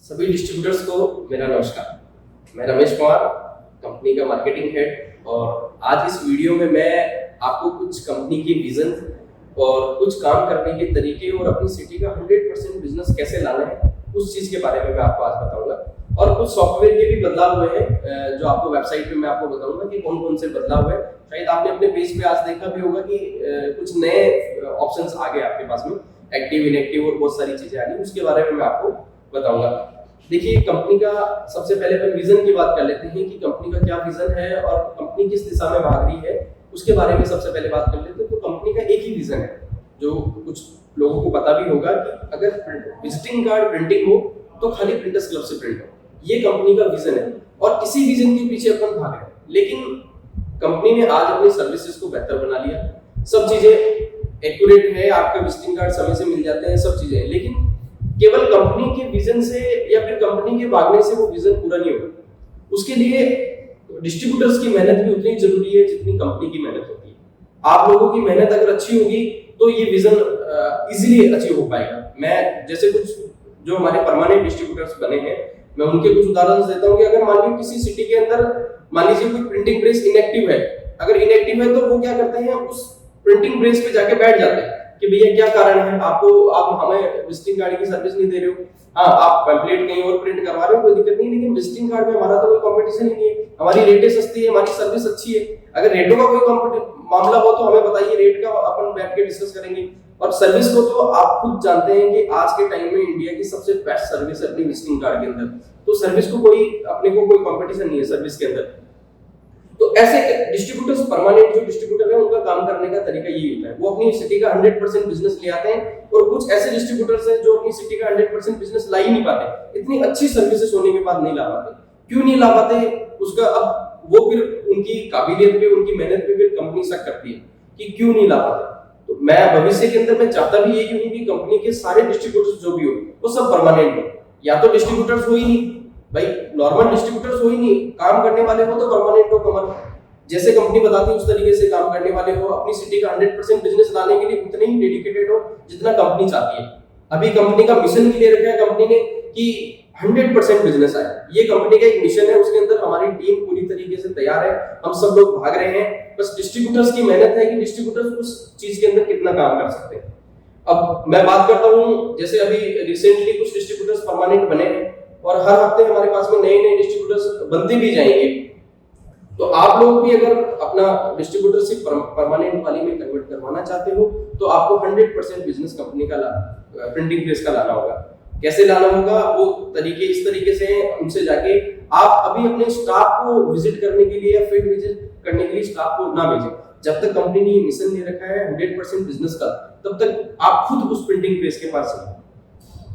सभी डिस्ट्रीब्यूटर्स को मेरा नमस्कार। मैं रमेश कुमार, कंपनी का मार्केटिंग हेड, और आज इस वीडियो में मैं आपको कुछ कंपनी की विजन और कुछ काम करने के तरीके और अपनी सिटी का 100% बिजनेस कैसे लाना है उस चीज के बारे में मैं आपको आज बताऊंगा। और कुछ सॉफ्टवेयर के भी बदलाव हुए हैं जो आपको वेबसाइट पे मैं आपको बताऊंगा कि कौन कौन से बदलाव हुए। शायद आपने अपने पेज पे आज देखा भी होगा कि कुछ नए ऑप्शंस आ गए आपके पास में, एक्टिव, इनएक्टिव और बहुत सारी चीजें आ गई, उसके बारे में मैं आपको बताऊंगा। देखिए, कंपनी का सबसे पहले अपन विजन की बात कर लेते हैं कि कंपनी का क्या विजन है और कंपनी किस दिशा में भाग रही है, उसके बारे में सबसे पहले बात कर लेते हैं। तो कंपनी का एक ही विजन है जो कुछ लोगों को पता भी होगा कि अगर विजिटिंग कार्ड प्रिंटिंग हो तो खाली प्रिंटर्स क्लब से प्रिंट हो। ये कंपनी का विजन है और इसी विजन के पीछे अपन भाग रहे हैं। लेकिन कंपनी ने आज अपनी सर्विसेज को बेहतर बना लिया, सब चीजें एक्यूरेट है, आपका विजिटिंग कार्ड समय से मिल जाते हैं, सब चीजें। लेकिन केवल कंपनी के विजन से या फिर कंपनी के भागने से वो विजन पूरा नहीं होगा। उसके लिए डिस्ट्रीब्यूटर्स की मेहनत भी उतनी जरूरी है जितनी कंपनी की मेहनत होती है। आप लोगों की मेहनत अगर अच्छी होगी तो ये विजन इजीली अचीव हो पाएगा। मैं जैसे कुछ जो हमारे परमानेंट डिस्ट्रीब्यूटर्स बने हैं, मैं उनके कुछ उदाहरण देता हूँ कि अगर मान लीजिए किसी सिटी के अंदर मान लीजिए कोई प्रिंटिंग प्रेस इनएक्टिव है, अगर इनएक्टिव है तो वो क्या करते हैं, उस प्रिंटिंग प्रेस पे जाके बैठ जाते हैं कि भैया क्या कारण है, आप हमें विजिटिंग कार्ड की सर्विस नहीं दे रहे हो। हाँ, आप पैम्पलेट कहीं और प्रिंट करवा रहे हो, कोई दिक्कत नहीं, लेकिन विजिटिंग कार्ड में हमारा तो कोई कंपटीशन ही नहीं है, हमारी रेटें सस्ती है, हमारी सर्विस अच्छी है। अगर रेटों का कोई मामला हो तो हमें बताइए, रेट का अपन बैठ के डिस्कस करेंगे। और सर्विस को तो आप खुद जानते हैं कि आज के टाइम में इंडिया की सबसे बेस्ट सर्विस है अपनी विजिटिंग कार्ड के अंदर। तो सर्विस को अपने को कोई कंपटीशन नहीं है सर्विस के अंदर। तो ऐसे डिस्ट्रीब्यूटर्स, परमानेंट जो डिस्ट्रीब्यूटर है, उनका काम करने का तरीका यही होता है, वो अपनी सिटी का 100% बिजनेस ले आते हैं। और कुछ ऐसे डिस्ट्रीब्यूटर्स हैं जो अपनी सिटी का 100% बिजनेस ला ही नहीं पाते, इतनी अच्छी सर्विसेज होने के बाद नहीं ला पाते। क्यों नहीं ला पाते, उसका अब वो फिर उनकी काबिलियत पे, उनकी मेहनत पे फिर कंपनी शक करती है कि क्यों नहीं ला पाते। तो मैं भविष्य के अंदर मैं चाहता भी यही हूं कि कंपनी के सारे डिस्ट्रीब्यूटर्स जो भी हो वो सब परमानेंट हो। या तो डिस्ट्रीब्यूटर्स हो ही नहीं भाई, नॉर्मल डिस्ट्रीब्यूटर्स हो ही नहीं, काम करने वाले हो तो परमानेंट हो, कमर जैसे कंपनी बताती है उस तरीके से काम करने वाले हो, अपनी सिटी का 100% बिजनेस लाने के लिए उतने ही डेडिकेटेड हो जितना कंपनी चाहती है। अभी कंपनी का मिशन भी ले रखा है कंपनी ने कि 100% बिजनेस आए, ये कंपनी का एक मिशन है। उसके अंदर हमारी टीम पूरी तरीके से तैयार है, हम सब लोग भाग रहे हैं। बस डिस्ट्रीब्यूटर्स की मेहनत है कि डिस्ट्रीब्यूटर्स उस चीज के अंदर कितना काम कर सकते हैं। अब मैं बात करता हूँ, जैसे अभी रिसेंटली कुछ डिस्ट्रीब्यूटर्स परमानेंट बने हैं और हर हफ्ते हमारे पास में नए नए डिस्ट्रीब्यूटर्स बनते भी जाएंगे। तो आप लोग भी अगर अपना डिस्ट्रीब्यूटरशिप परमानेंट वाली में कन्वर्ट करवाना चाहते हो तो आपको 100% बिजनेस कंपनी का प्रिंटिंग प्रेस का लाना होगा। कैसे लाना होगा, वो तरीके इस तरीके से हैं, उनसे जाके आप अभी अपने स्टाफ को विजिट करने के लिए या फील्ड विजिट करने के लिए स्टाफ को ना भेजें। जब तक कंपनी ने मिशन ले रखा है 100% बिजनेस का, तब तक आप खुद उस प्रिंटिंग प्रेस के पास हैं।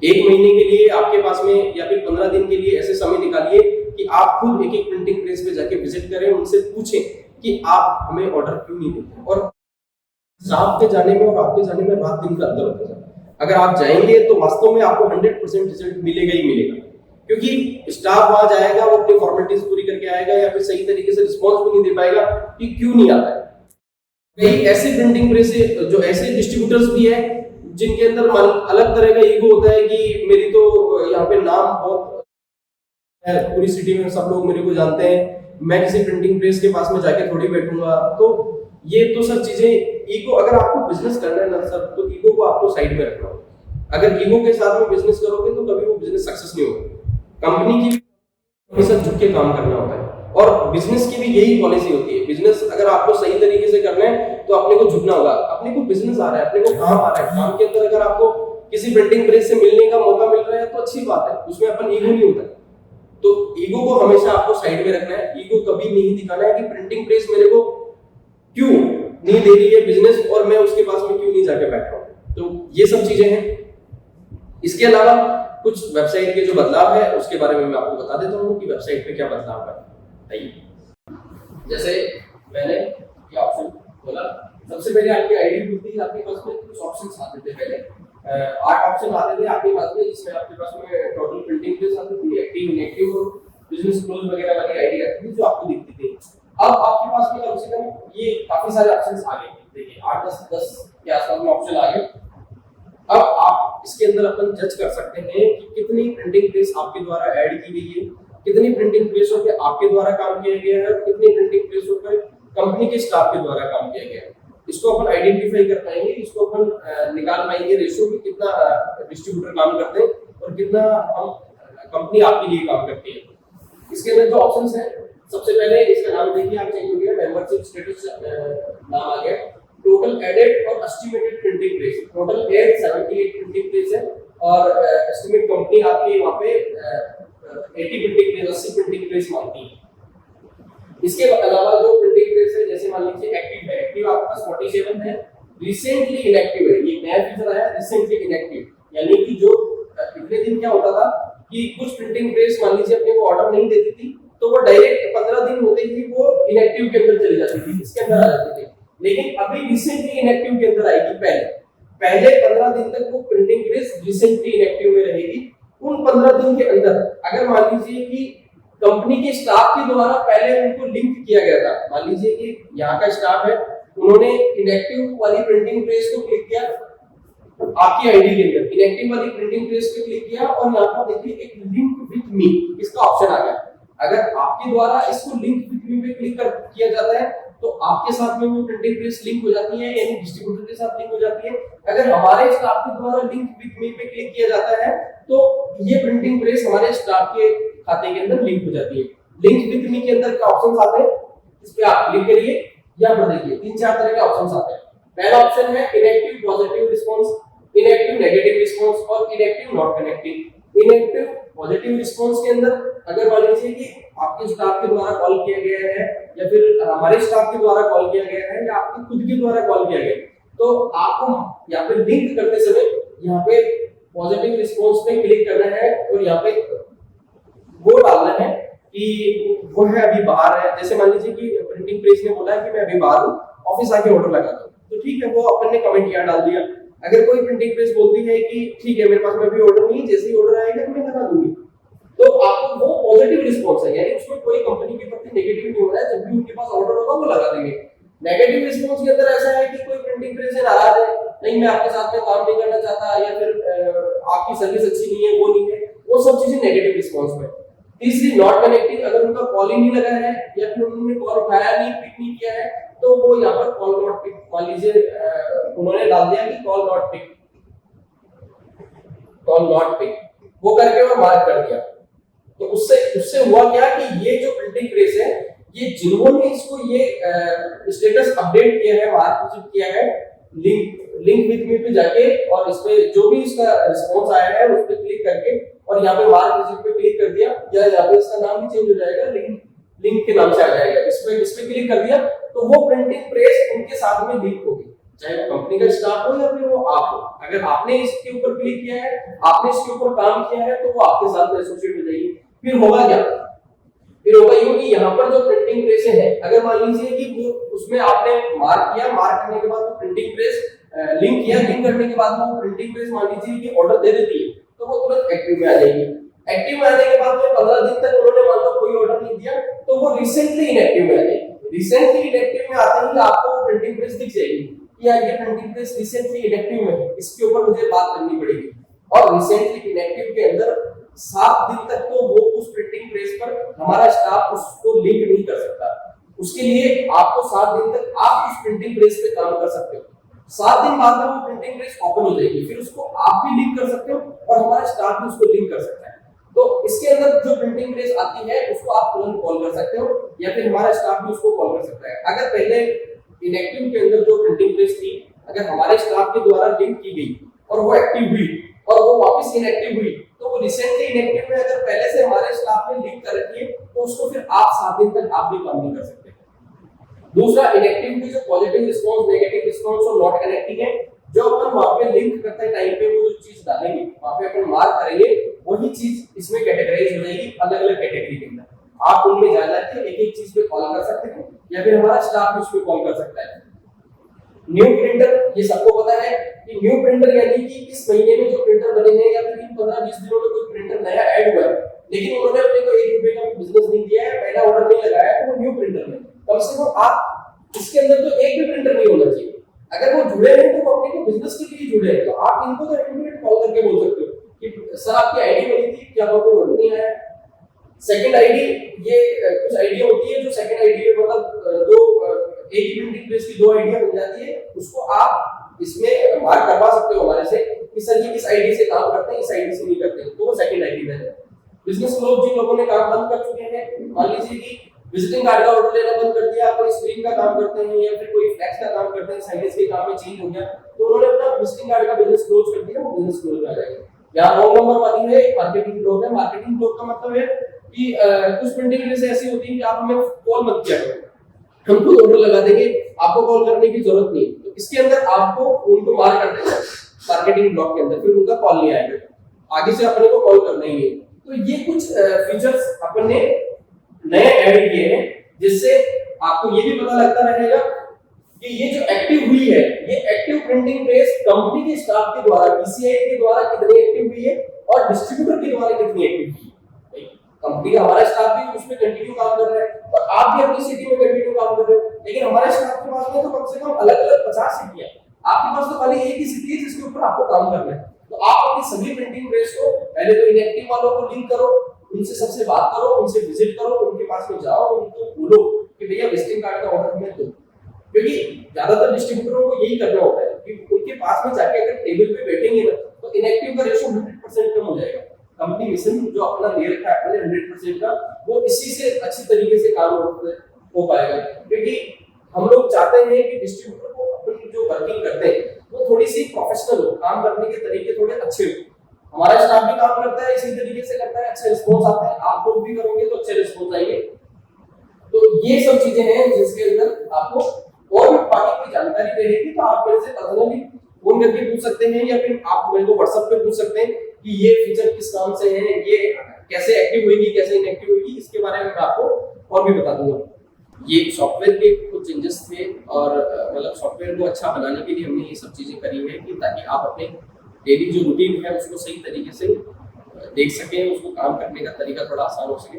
1 महीने के लिए आपके पास में या फिर 15 दिन के लिए ऐसे समय निकालिए कि आप खुद एक एक प्रिंटिंग प्रेस पे जाके विजिट करें, उनसे पूछें कि आप हमें ऑर्डर क्यों नहीं देते। और स्टाफ के जाने में और आपके जाने में रात दिन का अंतर होता है। अगर आप जाएंगे तो वास्तव में आपको 100% रिजल्ट मिलेगा ही मिलेगा, क्योंकि स्टाफ वहां जाएगा, वो अपनी फॉर्मेलिटीज पूरी करके आएगा या फिर सही तरीके से रिस्पॉन्स भी नहीं दे पाएगा कि क्यों नहीं आता है। कई ऐसे प्रिंटिंग प्रेस जो ऐसे डिस्ट्रीब्यूटर्स भी है जिनके अंदर अलग तरह का ईगो होता है कि मेरी तो यहाँ पे नाम बहुत है, पूरी सिटी में सब लोग मेरे को जानते हैं, मैं किसी प्रिंटिंग प्रेस के पास में जाके थोड़ी बैठूंगा। तो ये तो सब चीजें ईगो, अगर आपको बिजनेस करना है ना सर, तो ईगो को आपको साइड में रखना होगा। अगर ईगो के साथ में बिजनेस करोगे तो कभी वो बिजनेस सक्सेस नहीं होगा। कंपनी की हमेशा झुक के काम करना होता है और बिजनेस की भी यही पॉलिसी होती है। बिजनेस अगर आपको सही तरीके से करना है तो अपने को झुकना होगा। अपने को बिजनेस आ रहा है, अपने को काम आ रहा है, काम के अंदर अगर आपको किसी प्रिंटिंग प्रेस से मिलने का मौका मिल रहा है तो अच्छी बात है, उसमें अपन ईगो नहीं होता। तो ईगो को हमेशा आपको साइड में रखना है। ईगो कभी नहीं दिखाना है कि प्रिंटिंग प्रेस मेरे को क्यों नहीं दे रही है बिजनेस और मैं उसके पास में क्यों नहीं जाके बैठ रहा हूं। तो ये सब चीजें हैं। इसके अलावा कुछ वेबसाइट के जो बदलाव है उसके बारे में मैं आपको बता देता हूँ कि वेबसाइट पे क्या बदलाव है। जैसे मैंने ये ऑप्शन खोला, सबसे पहले आपकी आईडी खुलती है, आपके पास में कुछ ऑप्शंस आते थे। पहले 8 ऑप्शन आते थे आपके पास में, जिसमें आपके पास में टोटल प्रिंटिंग प्रेस आती थी, एक्टिव, इनएक्टिव और बिजनेस क्लोज वगैरह वाली आईडी आती थी जो आपको दिखती थी। अब आपके पास में कम से कम ये काफी सारे ऑप्शंस आ गए। देखिए 8, 10 के आसपास में ऑप्शन आ गए। अब आप इसके अंदर अपन जज कर सकते हैं कि कितनी प्रिंटिंग प्रेस आपके द्वारा ऐड की गई है, कितनी प्रिंटिंग प्रेसों पे आपके द्वारा काम किया गया है, कितनी प्रिंटिंग प्रेसों पे कंपनी के स्टाफ के द्वारा काम किया गया है। इसको अपन आइडेंटिफाई कर पाएंगे, इसको अपन निकाल पाएंगे रेशियो कि कितना डिस्ट्रीब्यूटर काम करते हैं और कितना हम कंपनी आपके लिए काम करती है। इसके अंदर जो ऑप्शंस हैं, सबसे पहले इसका नाम देखिए, आप चेंज हो गया, मेंबरशिप स्टेटस नाम आ गया, टोटल एडेड और estimated printing press, total add 78 printing press है और एस्टिमेट कंपनी आपकी वहां पे 80 प्रिंटिंग प्रेस, 80 प्रिंटिंग प्रेस मांगती है। इसके अलावा जो प्रिंटिंग प्रेस है, जैसे मान लीजिए एक्टिव है, एक्टिव आपके पास 47 है, रिसेंटली इनएक्टिव है, ये नया फीचर आया रिसेंटली इनएक्टिव, यानी कि जो इतने दिन क्या होता था कि कुछ प्रिंटिंग प्रेस मान लीजिए अपने को ऑर्डर नहीं देती थी, तो वो डायरेक्ट 15 दिन होते ही वो इनएक्टिव के अंदर चली जाती थी, इसके अंदर आ जाती थी। लेकिन अभी रिसेंटली इनएक्टिव के अंदर आएगी, पहले 15 दिन तक वो प्रिंटिंग प्रेस रिसेंटली इनएक्टिव में रहेगी। उन 15 दिन के अंदर अगर मान लीजिए कि कंपनी के स्टाफ के द्वारा पहले उनको लिंक किया गया था, मान लीजिए कि यहाँ का स्टाफ है, उन्होंने इनएक्टिव वाली प्रिंटिंग प्रेस को क्लिक किया, आपकी आईडी के अंदर इनएक्टिव वाली प्रिंटिंग प्रेस पे क्लिक किया और यहाँ पर देखिए एक लिंक विथ मी इसका ऑप्शन आ गया। अगर आपके द्वारा इसको लिंक विथ मी पे क्लिक कर किया जाता है तो आपके साथ में वो प्रिंटिंग प्रेस लिंक हो जाती है, यानी डिस्ट्रीब्यूटर के साथ लिंक हो जाती है। अगर हमारे स्टाफ के द्वारा लिंक विथ मी पे क्लिक किया जाता है तो ये प्रिंटिंग प्रेस हमारे स्टाफ के खाते के अंदर लिंक हो जाती है। लिंक विथ मी के अंदर क्या ऑप्शंस आते हैं, इस पे आप क्लिक करिए, यहाँ पर देखिए 3-4 तरह के ऑप्शंस आते हैं। पहला ऑप्शन है inactive positive response, inactive negative response और inactive not connecting. Inactive positive response के अंदर अगर मान लीजिए कि आपके स्टाफ के द्वारा कॉल किया गया है या फिर हमारे स्टाफ के द्वारा कॉल किया गया है या आपके खुद के द्वारा कॉल किया गया, तो आपको यहाँ पे लिंक करते समय यहाँ पे पॉजिटिव रिस्पांस पे क्लिक करना है और यहाँ पे वो डालना है कि वो है अभी बाहर है। जैसे मान लीजिए कि प्रिंटिंग प्रेस ने बोला है कि मैं अभी बाहर हूँ, ऑफिस आके ऑर्डर लगा दो, तो ठीक है, वो अपन ने कमेंट यहाँ डाल दिया। अगर कोई प्रिंटिंग प्रेस बोलती है कि ठीक है मेरे पास में अभी ऑर्डर नहीं है, जैसे ही ऑर्डर आएगा तो मैं लगा दूंगी, तो आपको वो पॉजिटिव रिस्पांस है, यानी उसमें कोई कंपनी के प्रति नेगेटिव नहीं हो रहा है, जब भी उनके पास ऑर्डर होगा वो लगा देंगे। नेगेटिव रिस्पांस के अंदर ऐसा है कि कोई प्रिंटिंग प्रेस से नाराज है, नहीं मैं आपके साथ में काम नहीं करना चाहता या फिर आपकी सर्विस अच्छी नहीं है, वो नहीं है, वो सब चीजें नेगेटिव रिस्पांस में। तीसरी नॉट कनेक्टिंग, अगर उनका कॉल ही नहीं लगा है या फिर उन्होंने कॉल उठाया नहीं, पिक नहीं किया है, तो वो यहाँ पर कॉल नॉट पिक, मान लीजिए उन्होंने डाल दिया कि call not pick, call not pick, वो करके और मार्क कर दिया। तो उससे हुआ क्या कि ये जो प्रिंटिंग प्रेस है, ये जिन्होंने इसको ये स्टेटस अपडेट किया है, मार्क किया है, लिंक विथ मी पे जाके और इस पे जो भी इसका रिस्पांस आया है उस पे क्लिक करके और यहाँ पे मार्क रिसीव पे क्लिक कर दिया, या यहाँ पे इसका नाम भी चेंज हो जाएगा, लिंक के नाम से आ जाएगा, इस पे क्लिक कर दिया तो वो प्रिंटिंग प्रेस उनके साथ में लिंक होगी, चाहे वो कंपनी का स्टाफ हो या फिर वो आप हो। अगर आपने इसके ऊपर क्लिक किया है, आपने इसके ऊपर काम किया है, तो वो आपके साथ में एसोसिएट हो जाएगी। फिर होगा क्या, फिर होगा ये कि यहाँ पर जो प्रिंटिंग प्रेस है, अगर मान लीजिए कि वो उसमें आपने मार्क किया, मार्क करने के बाद वो प्रिंटिंग प्रेस लिंक किया, लिंक करने के बाद वो प्रिंटिंग प्रेस मान लीजिए कि ऑर्डर दे देती है, तो वो तुरंत एक्टिव में आ जाएगी। एक्टिव में आने के बाद में 15 दिन तक उन्होंने मान लो कोई ऑर्डर नहीं दिया, तो वो रिसेंटली इनएक्टिव में आ जाएगी। रिसेंटली इनएक्टिव में आते ही आपको प्रिंटिंग प्रेस दिख जाएगी कि यार ये प्रिंटिंग प्रेस रिसेंटली इनएक्टिव में है, इसके ऊपर मुझे बात करनी पड़ेगी। और रिसेंटली इनएक्टिव के अंदर 7 दिन तक तो वो उस प्रिंटिंग प्रेस पर हमारा स्टाफ उसको लिंक नहीं कर सकता। उसके लिए आपको 7 दिन तक आप उस प्रिंटिंग प्रेस पे काम कर सकते हो। 7 दिन बाद में वो प्रिंटिंग प्रेस ओपन हो जाएगी, फिर उसको आप भी लिंक कर सकते हो और हमारा स्टाफ भी उसको लिंक कर सकता है। तो इसके अंदर जो प्रिंटिंग प्रेस आती है उसको आप तुरंत कॉल कर सकते हो या फिर हमारा स्टाफ भी उसको कॉल कर सकता है। अगर पहले इनएक्टिव के अंदर जो प्रिंटिंग प्रेस थी, अगर हमारे स्टाफ के द्वारा लिंक की गई और वो एक्टिव हुई और वो वापस इनएक्टिव हुई, तो वो रिसेंटली इनएक्टिव में अगर पहले से हमारे स्टाफ ने लिंक कर रखी है तो उसको फिर आप 7 दिन तक आप भी काम नहीं कर सकते। दूसरा, इनएक्टिव की जो पॉजिटिव रिस्पांस, नेगेटिव रिस्पांस और नॉट कनेक्टिंग है, जो अपन वहां पे लिंक करते टाइम पे वो जो चीज डालेंगे वहां पे अपन मार्क करेंगे, वही चीज इसमें कैटेगराइज हो जाएगी अलग-अलग कैटेगरी के अंदर। आप उनमें जा जाके एक-एक चीज पे कॉल कर सकते हैं या फिर हमारा स्टाफ उस पे कॉल कर सकता है। न्यू प्रिंटर, ये सबको पता है कि न्यू प्रिंटर यानी कि इस महीने में जो प्रिंटर बने हैं या फिर इन 15-20 दिनों में कोई प्रिंटर नया ऐड हुआ है, लेकिन उन्होंने अपने को 1 रुपए का बिजनेस नहीं दिया है, पहला ऑर्डर नहीं लगाया, तो वो न्यू प्रिंटर है। कम से कम आप इसके अंदर तो एक भी प्रिंटर नहीं होना चाहिए। अगर वो जुड़े हैं तो वो अपने को बिजनेस के लिए जुड़े हैं, तो आप इनको तो एक्टिवेट कॉल करके बोल सकते हो कि सर आपकी आईडी बनी थी, क्या आपको कोई ऑर्डर नहीं आया? सेकंड आईडी, ये कुछ आईडिया होती है जो सेकंड आईडी में मतलब दो एक ही प्रिंटिंग प्रेस की दो आईडिया बन जाती है, उसको आप इसमें मार्क करवा सकते हो हमारे से कि सर ये इस आईडी से काम करते हैं, इस आईडी से नहीं करते, तो वो सेकंड आईडी में है। बिजनेस लोग जिन लोगों ने काम बंद कर चुके हैं, मान लीजिए कि विजिटिंग कार्ड का ऑर्डर लेना बंद कर दिया, कोई स्क्रीन का काम करते हैं या फिर कोई फ्लैक्स का काम करते हैं, साइनेज के काम में चेंज हो गया, तो उन्होंने अपना विजिटिंग कार्ड का बिजनेस क्लोज कर दिया, वो बिजनेस क्लोज हो जाएगा। यहाँ रोल नंबर वाली है एक मार्केटिंग ब्लॉक है। मार्केटिंग ब्लॉक का मतलब है कि कुछ प्रिंटिंग प्रेस ऐसी होती है कि आप हमें कॉल मत किया करो, हम खुद ऑर्डर लगा देंगे, आपको कॉल करने की जरूरत नहीं। तो इसके अंदर आपको उनको मार्क कर देना मार्केटिंग ब्लॉक के अंदर, फिर उनका कॉल नहीं आएगा, आगे से अपने को कॉल करना ही है। तो ये कुछ फीचर्स अपन ने नए ऐड किए हैं, जिससे आपको ये भी पता लगता रहेगा कि ये जो एक्टिव हुई है, ये एक्टिव प्रिंटिंग प्रेस कंपनी के स्टाफ के द्वारा, पीसीआई के द्वारा कितनी एक्टिव हुई है और डिस्ट्रीब्यूटर के द्वारा कितनी एक्टिव हुई है। कंपनी का हमारा स्टाफ भी उसमें कंटिन्यू काम कर रहा है और आप भी अपनी सिटी में कंटिन्यू काम कर रहे हो, लेकिन हमारे स्टाफ के पास में तो कम से कम अलग-अलग 50 सिटियां, आपके पास तो खाली एक ही सिटी है जिसके ऊपर आपको काम करना है। तो आप अपनी सभी प्रिंटिंग प्रेस को पहले तो इनएक्टिव वालों को लिंक करो, उनसे सबसे बात करो, उनसे विजिट करो, उनके पास में जाओ, उनको बोलो कि भैया विजिटिंग कार्ड का ऑर्डर हमें दो, क्योंकि ज्यादातर डिस्ट्रीब्यूटरों को यही करना होता है कि उनके पास में जाके अगर टेबल पे बैठेंगे ना तो इनएक्टिव का रेशो 100% कम हो जाएगा। कंपनी मिशन जो अपना ले रखा है अपने 100% का, वो इसी से अच्छी तरीके से काम हो पाएगा, क्योंकि हम लोग चाहते हैं कि डिस्ट्रीब्यूटर को अपनी जो वर्किंग करते हैं वो थोड़ी सी प्रोफेशनल हो, काम करने के तरीके थोड़े अच्छे हो। हमारा स्टाफ भी काम करता है इसी तरीके से करता है, अच्छे रिस्पॉन्स आते हैं, आप लोग भी करोगे तो अच्छे रिस्पॉन्स आएंगे। तो ये सब चीजें हैं जिसके अंदर आपको और भी बाकी कोई जानकारी रहेगी तो आप मेरे से पर्सनली फोन करके पूछ सकते हैं या फिर आप मेरे को व्हाट्सएप पे पूछ सकते हैं कि ये फीचर किस काम से है, ये कैसे एक्टिव होगी, कैसे इनएक्टिव होगी, इसके बारे में मैं आपको और भी बता दूंगा। ये सॉफ्टवेयर के कुछ चेंजेस थे और मतलब सॉफ्टवेयर को अच्छा बनाने के लिए हमने ये सब चीजें करी है कि ताकि आप अपने डेली जो रूटीन है उसको सही तरीके से देख सकें, उसको काम करने का तरीका थोड़ा आसान हो सके।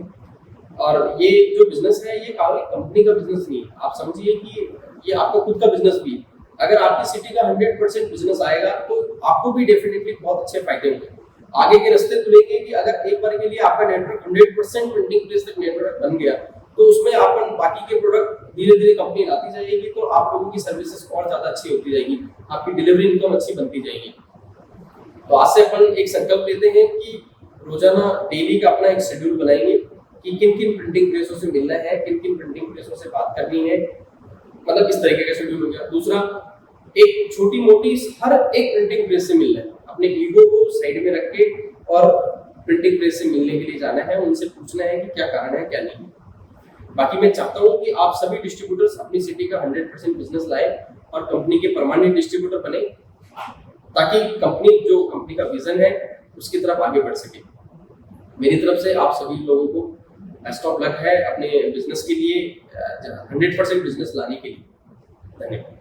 और ये जो बिजनेस है ये कंपनी का बिजनेस नहीं है, आप समझिए कि ये आपका खुद का बिजनेस भी है। अगर आपकी सिटी का 100% बिजनेस आएगा तो आपको भी डेफिनेटली बहुत अच्छे फायदे होंगे, आगे के रास्ते खुलेंगे कि अगर एक बार के लिए आपका नेटवर्क 100% प्रिंटिंग प्रेस तक नेटवर्क बन गया तो उसमें अपन बाकी के प्रोडक्ट धीरे धीरे कंपनी लाती जाएगी, तो आप लोगों की सर्विसेज और ज्यादा अच्छी होती जाएगी, आपकी डिलीवरी इनकम अच्छी बनती जाएगी। तो आज से अपन एक संकल्प लेते हैं कि रोजाना डेली का अपना एक शेड्यूल बनाएंगे कि किन किन प्रिंटिंग प्रेसों से मिलना है, किन किन प्रिंटिंग प्रेसों से बात करनी है, मतलब इस तरीके का शेड्यूल हो गया। दूसरा, एक छोटी मोटी हर एक प्रिंटिंग प्रेस से मिलना है, अपने ईगो को साइड में रख के और प्रिंटिंग प्रेस से मिलने के लिए जाना है, उनसे पूछना है कि क्या कारण है क्या नहीं। बाकी मैं चाहता हूँ कि आप सभी डिस्ट्रीब्यूटर्स अपनी सिटी का 100% बिजनेस लाए और कंपनी के परमानेंट डिस्ट्रीब्यूटर बने, ताकि कंपनी का विजन है उसकी तरफ आगे बढ़ सके। मेरी तरफ से आप सभी लोगों को बेस्ट ऑफ लक है अपने बिजनेस के लिए, 100% बिजनेस लाने के लिए। धन्यवाद।